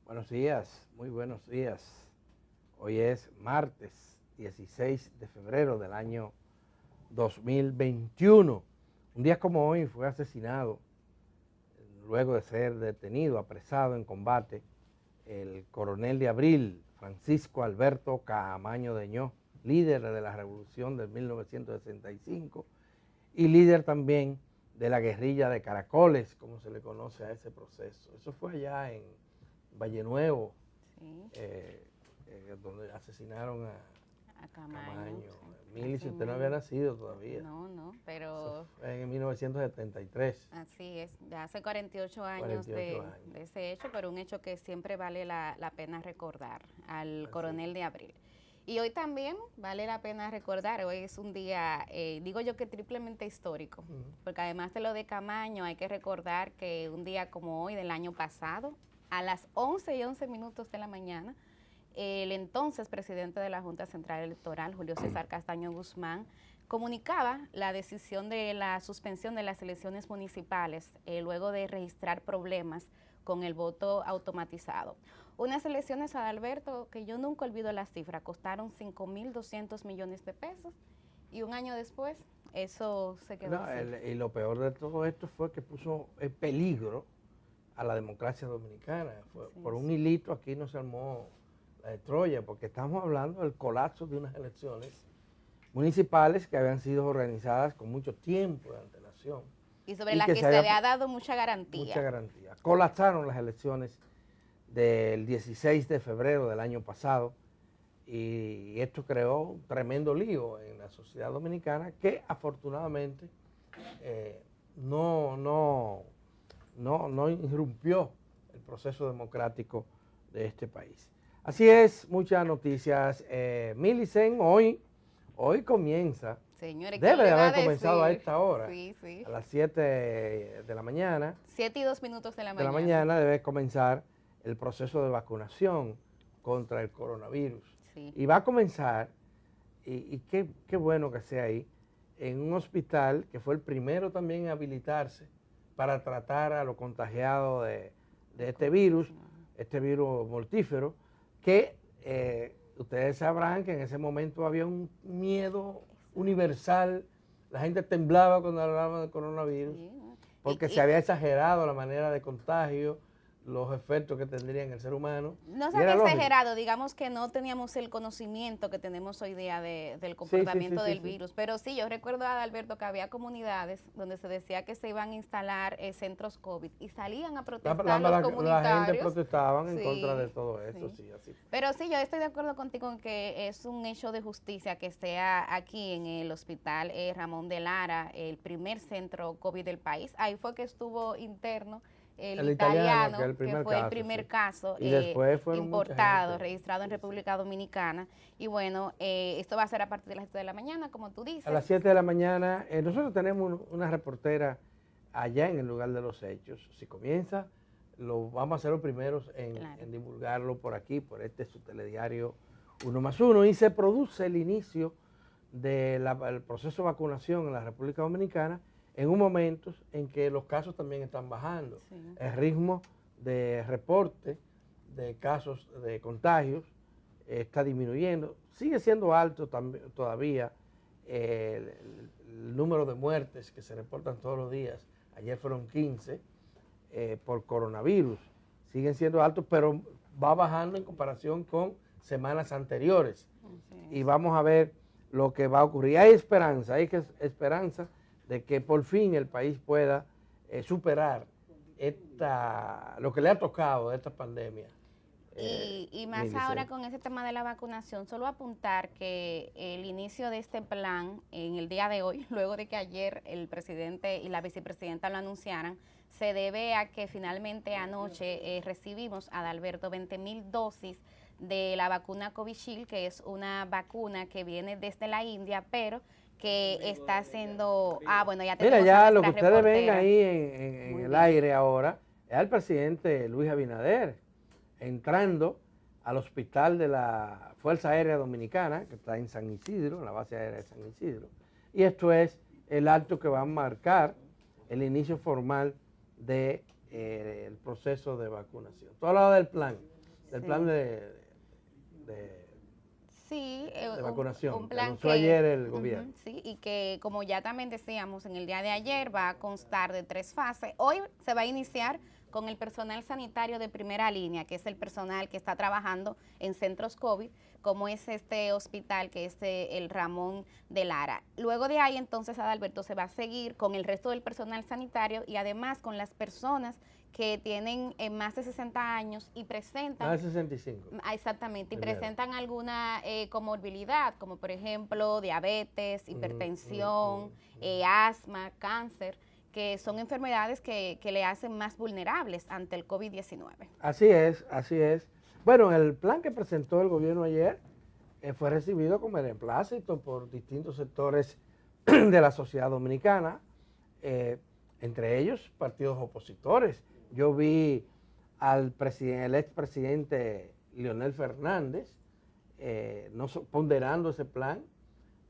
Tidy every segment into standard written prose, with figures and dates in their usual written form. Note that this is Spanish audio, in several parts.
Buenos días, muy buenos días. Hoy es martes 16 de febrero del año 2021. Un día como hoy fue asesinado, luego de ser detenido, apresado en combate, el coronel de Abril, Francisco Alberto Caamaño Deñó, líder de la revolución de 1965 y líder también de la guerrilla de Caracoles, como se le conoce a ese proceso. Eso fue allá en Valle Nuevo, Sí, donde asesinaron a Camaño, Camaño. sí, Mili, si así usted no había mismo. nacido todavía. No, Eso pero fue en 1973, así es. Ya hace 48 años 48 años. de ese hecho, pero un hecho que siempre vale la pena recordar, al Así es. coronel de Abril. Y hoy también vale la pena recordar, hoy es un día, digo yo que triplemente histórico, porque además de lo de Camaño, hay que recordar que un día como hoy del año pasado, a las 11:11 de la mañana, el entonces presidente de la Junta Central Electoral, Julio César Castaño Guzmán, comunicaba la decisión de la suspensión de las elecciones municipales luego de registrar problemas con el voto automatizado. Unas elecciones, Adalberto, que yo nunca olvido la cifra, costaron 5.200 millones de pesos y un año después eso se quedó No, así. y lo peor de todo esto fue que puso en peligro a la democracia dominicana. Así Por un es. hilito aquí no se armó la de Troya, porque estamos hablando del colapso de unas elecciones municipales que habían sido organizadas con mucho tiempo de antelación Y sobre y la que que se se había había dado mucha mucha garantía. garantía. Colapsaron las elecciones del 16 de febrero del año pasado y esto creó un tremendo lío en la sociedad dominicana que afortunadamente eh, no, no, no irrumpió el proceso democrático de este país. Así es, muchas noticias. Milicen, hoy comienza, Señores, ¿quién debe de le va haber a comenzado a decir? esta hora, Sí, sí. a las 7 de la mañana, 7:02 de la mañana. debe comenzar el proceso de vacunación contra el coronavirus. Sí. Y va a comenzar, y qué bueno que sea ahí, en un hospital que fue el primero también en habilitarse para tratar a los contagiados de este virus mortífero, que ustedes sabrán que en ese momento había un miedo universal, la gente temblaba cuando hablaban del coronavirus, Sí, ¿no? porque se había exagerado la manera de contagio, los efectos que tendría en el ser humano, No se y había era lógico. exagerado, digamos que no teníamos el conocimiento que tenemos hoy día del Sí, sí, sí, comportamiento sí, del sí. virus, pero sí, yo recuerdo, Adalberto, que había comunidades donde se decía que se iban a instalar centros COVID y salían a protestar los La gente comunitarios. protestaban en contra de Sí, todo eso, sí. sí, así fue. Pero sí, yo estoy de acuerdo contigo en que es un hecho de justicia que sea aquí en el hospital Ramón de Lara, el primer centro COVID del país. Ahí fue que estuvo interno el El italiano, que es italiano, el que primer fue el caso, sí. primer caso Y después fueron mucha importado, gente. registrado en Sí, sí. República Dominicana. Y bueno, esto va a ser a partir de las 7 de la mañana, como tú A dices. las 7 de la mañana, nosotros tenemos una reportera allá en el lugar de los hechos. Si comienza, lo vamos a hacer los primeros Claro. en divulgarlo por aquí, por su telediario 1+1. Y se produce el inicio del proceso de vacunación en la República Dominicana en un momento en que los casos también están bajando. Sí. El ritmo de reporte de casos de contagios está disminuyendo. Sigue siendo alto todavía el número de muertes que se reportan todos los días. Ayer fueron 15 por coronavirus. Siguen siendo altos, pero va bajando en comparación con semanas anteriores. Y vamos a ver lo que va a ocurrir. Hay esperanza, esperanza de que por fin el país pueda superar lo que le ha tocado de esta pandemia. Y más ahora con ese tema de la vacunación, solo apuntar que el inicio de este plan en el día de hoy, luego de que ayer el presidente y la vicepresidenta lo anunciaran, se debe a que finalmente anoche recibimos, Adalberto, 20.000 dosis de la vacuna Covishield, que es una vacuna que viene desde la India, pero que está haciendo... Ah, bueno, ya Mira, tenemos a ya lo que nuestra ustedes ven reportera. ahí en Muy el bien. aire ahora es al presidente Luis Abinader entrando al hospital de la Fuerza Aérea Dominicana, que está en San Isidro, en la base aérea de San Isidro. Y esto es el acto que va a marcar el inicio formal del proceso de vacunación. Todo hablado del plan. del Sí. plan de Sí, de vacunación, un que plan anunció ayer el ujú, gobierno. sí, y que como ya también decíamos en el día de ayer, va a constar de 3 fases. Hoy se va a iniciar con el personal sanitario de primera línea, que es el personal que está trabajando en centros COVID, como es este hospital, que es el Ramón de Lara. Luego de ahí, entonces, Adalberto, se va a seguir con el resto del personal sanitario y además con las personas que tienen más de 60 años y presentan... Más de 65. Exactamente, y Primero. presentan alguna comorbilidad, como por ejemplo diabetes, hipertensión, asma, cáncer, que son enfermedades que le hacen más vulnerables ante el COVID-19. Así es, así es. Bueno, el plan que presentó el gobierno ayer fue recibido con beneplácito por distintos sectores de la sociedad dominicana, eh, entre ellos partidos opositores. Yo vi al el expresidente Leonel Fernández ponderando ese plan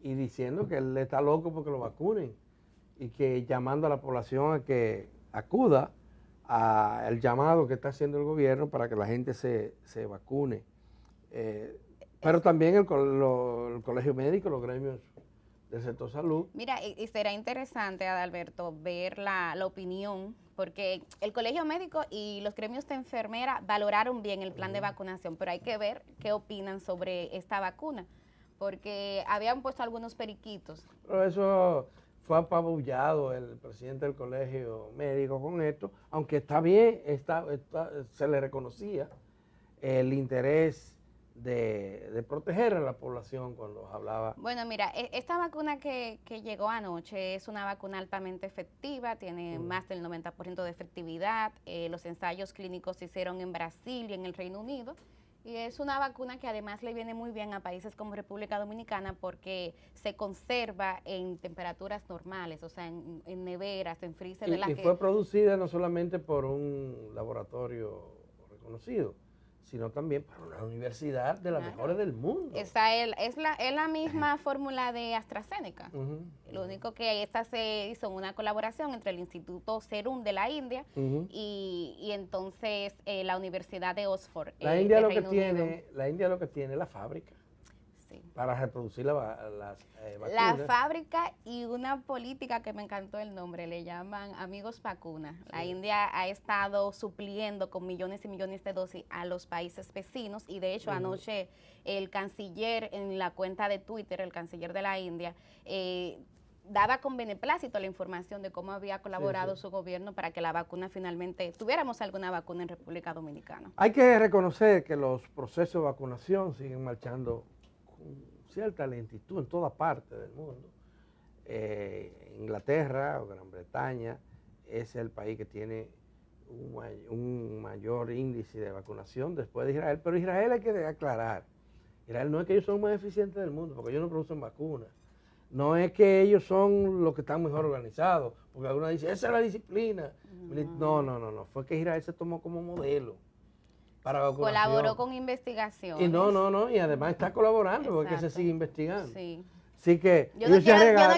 y diciendo que él está loco porque lo vacunen y que llamando a la población a que acuda al llamado que está haciendo el gobierno para que la gente se vacune. Pero también el colegio médico, los gremios del sector salud. Mira, y será interesante, Adalberto, ver la opinión, porque el colegio médico y los gremios de enfermera valoraron bien el plan de vacunación, pero hay que ver qué opinan sobre esta vacuna, porque habían puesto algunos periquitos. Pero eso fue apabullado el presidente del colegio médico con esto, aunque está bien, se le reconocía el interés de proteger a la población cuando hablaba. Bueno, mira, esta vacuna que llegó anoche es una vacuna altamente efectiva, tiene más del 90% de efectividad. Los ensayos clínicos se hicieron en Brasil y en el Reino Unido. Y es una vacuna que además le viene muy bien a países como República Dominicana porque se conserva en temperaturas normales, o sea, en neveras, en freezer. Y fue producida no solamente por un laboratorio reconocido, sino también por una universidad de las mejores del mundo. Esa es la misma fórmula de AstraZeneca. Lo único que esta se hizo en una colaboración entre el Instituto Serum de la India y entonces la Universidad de Oxford. La India lo que tiene es la fábrica. Sí. Para reproducir las vacunas. La fábrica y una política que me encantó el nombre, le llaman Amigos Vacuna. Sí. La India ha estado supliendo con millones y millones de dosis a los países vecinos y de hecho anoche el canciller en la cuenta de Twitter, el canciller de la India, daba con beneplácito la información de cómo había colaborado su gobierno para que la vacuna finalmente, tuviéramos alguna vacuna en República Dominicana. Hay que reconocer que los procesos de vacunación siguen marchando con cierta lentitud en toda parte del mundo. Inglaterra o Gran Bretaña es el país que tiene un mayor índice de vacunación después de Israel, pero Israel hay que aclarar, Israel no es que ellos son más eficientes del mundo, porque ellos no producen vacunas, no es que ellos son los que están mejor organizados, porque algunos dicen, esa es la disciplina. No, fue que Israel se tomó como modelo. Colaboró con investigaciones. Y y además está colaborando porque se sigue investigando. Sí. Así que yo no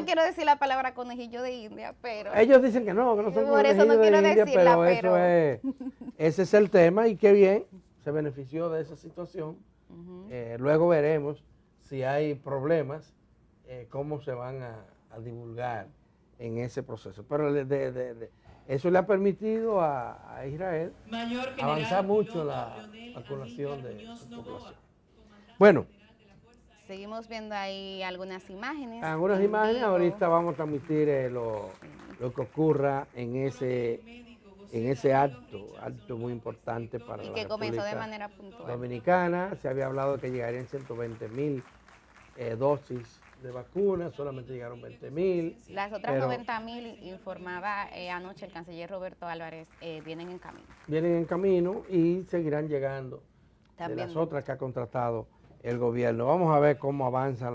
quiero decir la palabra conejillo de India, pero... Ellos dicen que no son por eso no quiero de India, decirla, pero ese es el tema y qué bien, se benefició de esa situación. Luego veremos si hay problemas, cómo se van a divulgar en ese proceso. Pero eso le ha permitido a Israel avanzar mucho la vacunación de su población. Bueno. Seguimos viendo ahí algunas imágenes. Algunas imágenes, ahorita vamos a transmitir lo que ocurra en ese acto muy importante para la que comenzó República de manera puntual. Dominicana. Se había hablado de que llegarían 120,000 dosis de vacunas, solamente llegaron 20,000. Las otras 90,000, informaba anoche el canciller Roberto Álvarez, vienen en camino. Vienen en camino y seguirán llegando también de las otras que ha contratado el gobierno. Vamos a ver cómo avanza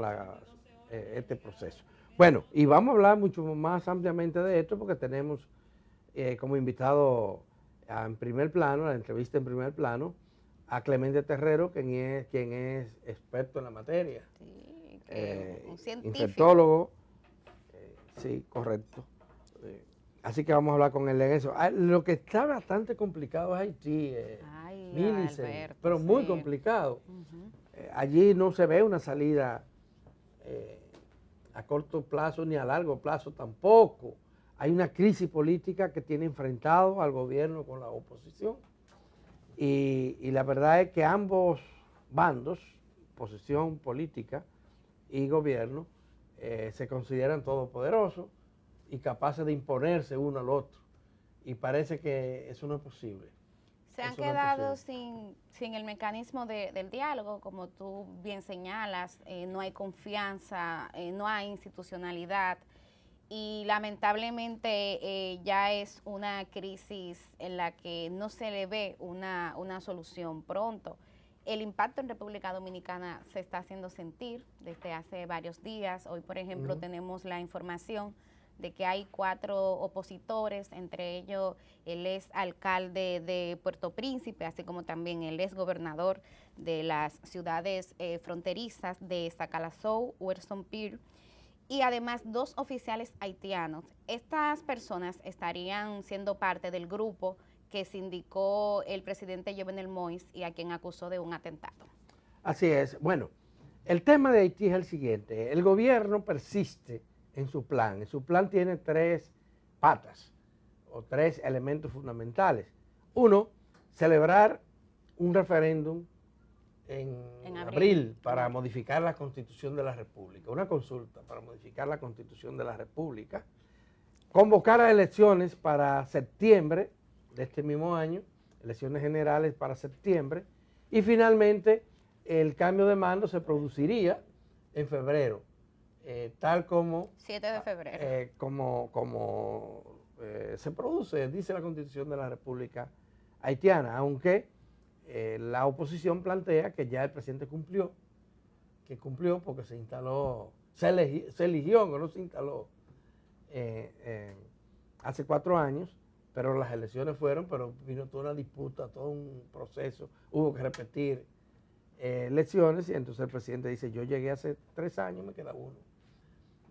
este proceso. Bueno, y vamos a hablar mucho más ampliamente de esto porque tenemos como invitado en primer plano, la entrevista en primer plano, a Clemente Terrero, quien es experto en la materia. Sí, un científico. Infectólogo, sí, correcto. Así que vamos a hablar con él en eso. Lo que está bastante complicado es Haití, Alberto, pero muy sí. complicado. Allí no se ve una salida a corto plazo ni a largo plazo tampoco. Hay una crisis política que tiene enfrentado al gobierno con la oposición y la verdad es que ambos bandos, oposición política y gobierno, se consideran todopoderosos y capaces de imponerse uno al otro. Y parece que eso no es posible. Se han quedado sin el mecanismo del diálogo, como tú bien señalas, no hay confianza, no hay institucionalidad y lamentablemente ya es una crisis en la que no se le ve una solución pronto. El impacto en República Dominicana se está haciendo sentir desde hace varios días. Hoy, por ejemplo, tenemos la información de que hay 4 opositores, entre ellos el ex alcalde de Puerto Príncipe, así como también el ex gobernador de las ciudades fronterizas de Sacalazó, Huerson Pir, y además 2 oficiales haitianos. Estas personas estarían siendo parte del grupo que sindicó el presidente Jovenel Moïse y a quien acusó de un atentado. Así es. Bueno, el tema de Haití es el siguiente. El gobierno persiste en su plan. En su plan tiene 3 patas o 3 elementos fundamentales. Uno, celebrar un referéndum en abril para modificar la Constitución de la República, una consulta para modificar la Constitución de la República, convocar a elecciones para septiembre de este mismo año, elecciones generales para septiembre, y finalmente el cambio de mando se produciría en febrero, tal como 7 de febrero. Se produce, dice la Constitución de la República Haitiana, aunque la oposición plantea que ya el presidente cumplió porque se instaló, se eligió, no se instaló hace 4 años, pero las elecciones fueron, pero vino toda una disputa, todo un proceso, hubo que repetir elecciones y entonces el presidente dice, yo llegué hace 3 años, me queda 1.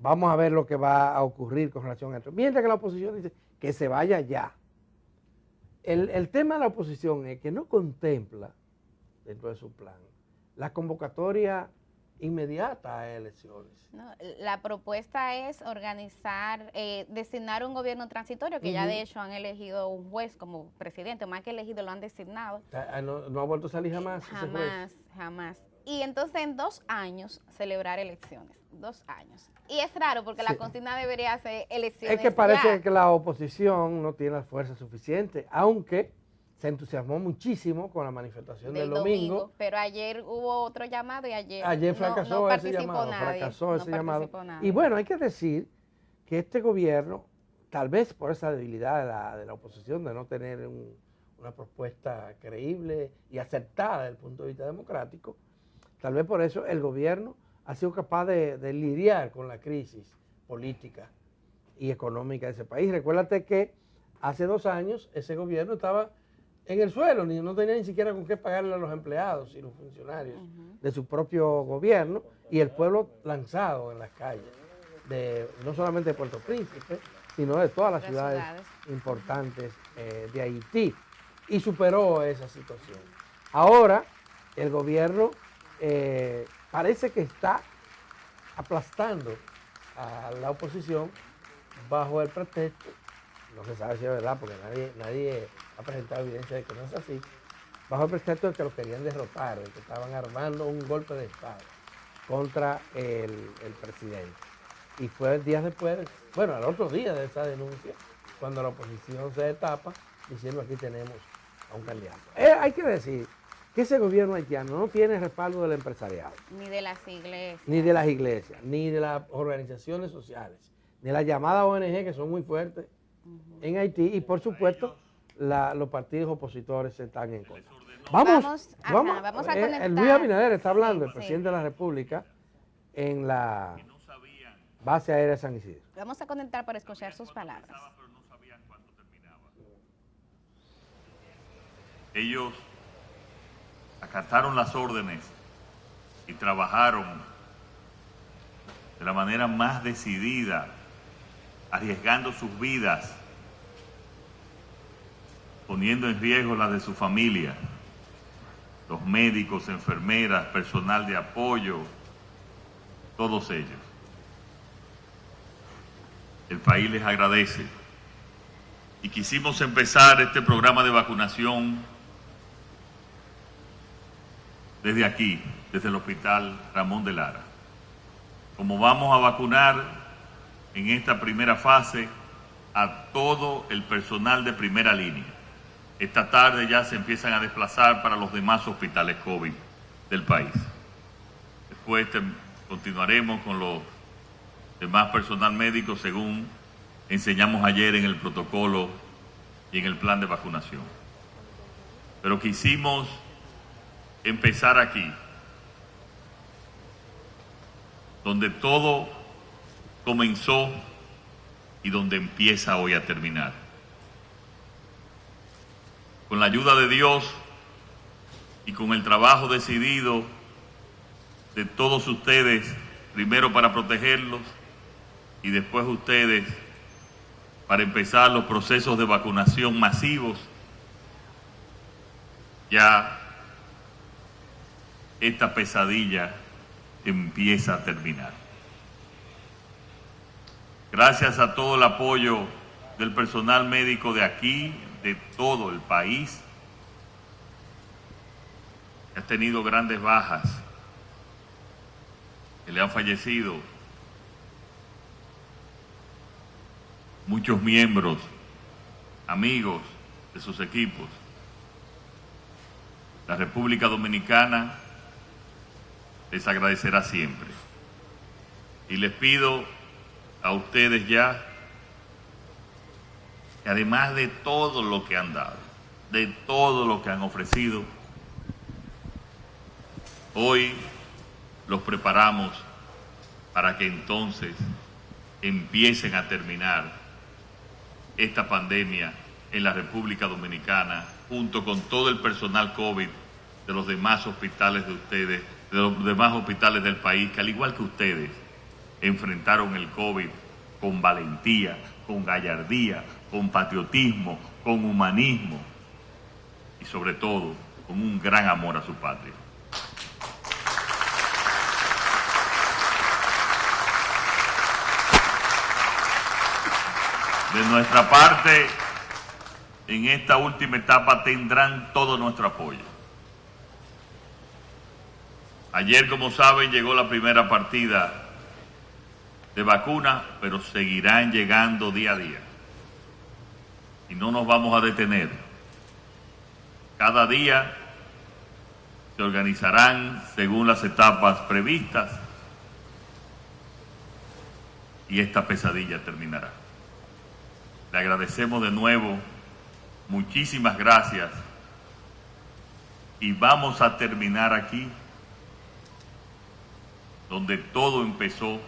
Vamos a ver lo que va a ocurrir con relación a esto. Mientras que la oposición dice que se vaya ya. El tema de la oposición es que no contempla, dentro de su plan, la convocatoria inmediata a elecciones. No, la propuesta es organizar, designar un gobierno transitorio, que ya de hecho han elegido un juez como presidente, más que elegido lo han designado. No ha vuelto a salir jamás. Jamás. Y entonces en 2 años celebrar elecciones, 2 años. Y es raro porque la consigna debería ser elecciones. Es que parece que la oposición no tiene la fuerza suficiente, aunque se entusiasmó muchísimo con la manifestación del domingo. Pero ayer hubo otro llamado y ayer fracasó ese llamado. Y bueno, hay que decir que este gobierno, tal vez por esa debilidad de la oposición, de no tener una propuesta creíble y aceptada desde el punto de vista democrático, tal vez por eso el gobierno ha sido capaz de lidiar con la crisis política y económica de ese país. Recuérdate que hace 2 años ese gobierno estaba en el suelo, no tenía ni siquiera con qué pagarle a los empleados y los funcionarios de su propio gobierno y el pueblo lanzado en las calles, no solamente de Puerto Príncipe, sino de todas las ciudades importantes de Haití, y superó esa situación. Ahora el gobierno parece que está aplastando a la oposición bajo el pretexto, no se sabe si es verdad porque nadie ha presentado evidencia de que no es así, bajo el pretexto de que lo querían derrotar, de que estaban armando un golpe de Estado contra el presidente. Y fue días después, bueno, al otro día de esa denuncia, cuando la oposición se destapa diciendo aquí tenemos a un candidato. Hay que decir que ese gobierno haitiano no tiene respaldo del empresariado. Ni de las iglesias. Ni de las iglesias, ni de las organizaciones sociales, ni de las llamadas ONG que son muy fuertes en Haití y por supuesto los partidos opositores están en contra. Vamos a conectar. Luis Abinader está hablando, el presidente de la República, en la base aérea de San Isidro. Vamos a conectar para escuchar sus palabras. Ellos acataron las órdenes y trabajaron de la manera más decidida, arriesgando sus vidas, poniendo en riesgo las de su familia, los médicos, enfermeras, personal de apoyo, todos ellos. El país les agradece. Y quisimos empezar este programa de vacunación desde aquí, desde el Hospital Ramón de Lara. Como vamos a vacunar en esta primera fase a todo el personal de primera línea. Esta tarde ya se empiezan a desplazar para los demás hospitales COVID del país. Después continuaremos con los demás personal médico según enseñamos ayer en el protocolo y en el plan de vacunación. Pero quisimos empezar aquí, donde todo comenzó y donde empieza hoy a terminar. Con la ayuda de Dios y con el trabajo decidido de todos ustedes, primero para protegerlos y después ustedes para empezar los procesos de vacunación masivos, ya esta pesadilla empieza a terminar. Gracias a todo el apoyo del personal médico de aquí, de todo el país, ha tenido grandes bajas, que le han fallecido muchos miembros, amigos de sus equipos. La República Dominicana les agradecerá siempre. Y les pido a ustedes ya que además de todo lo que han dado, de todo lo que han ofrecido, hoy los preparamos para que entonces empiecen a terminar esta pandemia en la República Dominicana, junto con todo el personal COVID de los demás hospitales de ustedes, de los demás hospitales del país, que al igual que ustedes, enfrentaron el COVID con valentía, con gallardía, con patriotismo, con humanismo y sobre todo con un gran amor a su patria. De nuestra parte, en esta última etapa tendrán todo nuestro apoyo. Ayer, como saben, llegó la primera partida de vacunas, pero seguirán llegando día a día. Y no nos vamos a detener. Cada día se organizarán según las etapas previstas y esta pesadilla terminará. Le agradecemos de nuevo, muchísimas gracias, y vamos a terminar aquí donde todo empezó,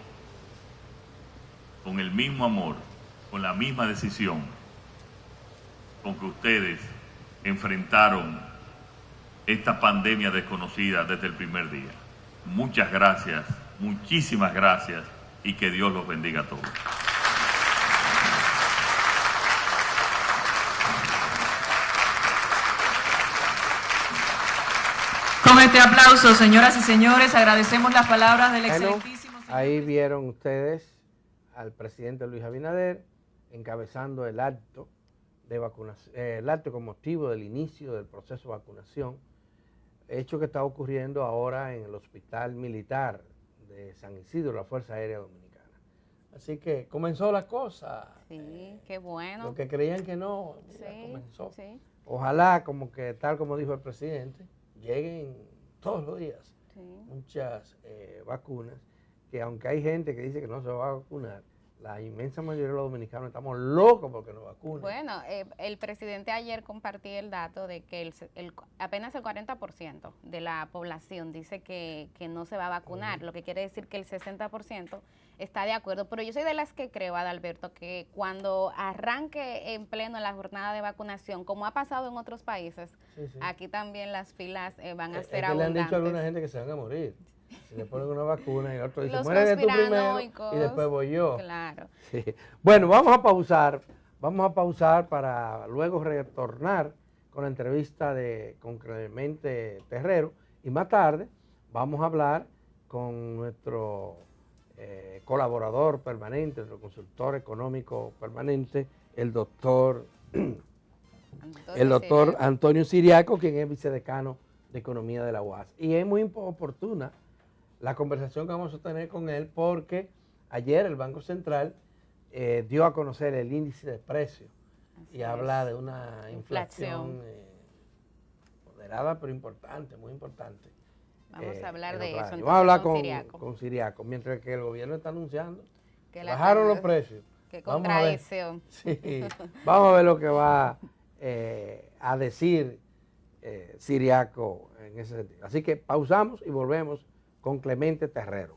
con el mismo amor, con la misma decisión con que ustedes enfrentaron esta pandemia desconocida desde el primer día. Muchas gracias, muchísimas gracias, y que Dios los bendiga a todos. Con este aplauso, señoras y señores, agradecemos las palabras del excelentísimo señor. Ahí vieron ustedes al presidente Luis Abinader encabezando el acto de vacunación, el acto con motivo del inicio del proceso de vacunación, hecho que está ocurriendo ahora en el Hospital Militar de San Isidro, la Fuerza Aérea Dominicana. Así que comenzó la cosa. Sí, qué bueno. Lo que creían que no, mira, Sí, comenzó. sí. Ojalá, como que tal como dijo el presidente, lleguen todos los días Sí. muchas vacunas, que aunque hay gente que dice que no se va a vacunar, la inmensa mayoría de los dominicanos estamos locos porque nos vacunen. Bueno, el presidente ayer compartía el dato de que apenas el 40% de la población dice que no se va a vacunar, lo que quiere decir que el 60% está de acuerdo. Pero yo soy de las que creo, Adalberto, que cuando arranque en pleno la jornada de vacunación, como ha pasado en otros países, Sí, sí. aquí también las filas van a Es ser que le han abundantes. dicho a alguna gente que se van a morir. Si le ponen una vacuna y el otro dice, Los muere tú primero conspiranoicos, y después voy yo. Claro. Sí. Bueno, vamos a pausar para luego retornar con la entrevista con Clemente Terrero, y más tarde vamos a hablar con nuestro colaborador permanente, nuestro consultor económico permanente, el doctor Antonio Siriaco, quien es vicedecano de Economía de la UAS. Y es muy oportuna la conversación que vamos a tener con él, porque ayer el Banco Central dio a conocer el índice de precios y habla de una inflación moderada pero importante, muy importante. Vamos a hablar de eso. Vamos a hablar con Siriaco, mientras que el gobierno está anunciando que bajaron los precios. Qué contradicción. Sí, vamos a ver lo que va a decir Siriaco en ese sentido. Así que pausamos y volvemos con Clemente Terrero.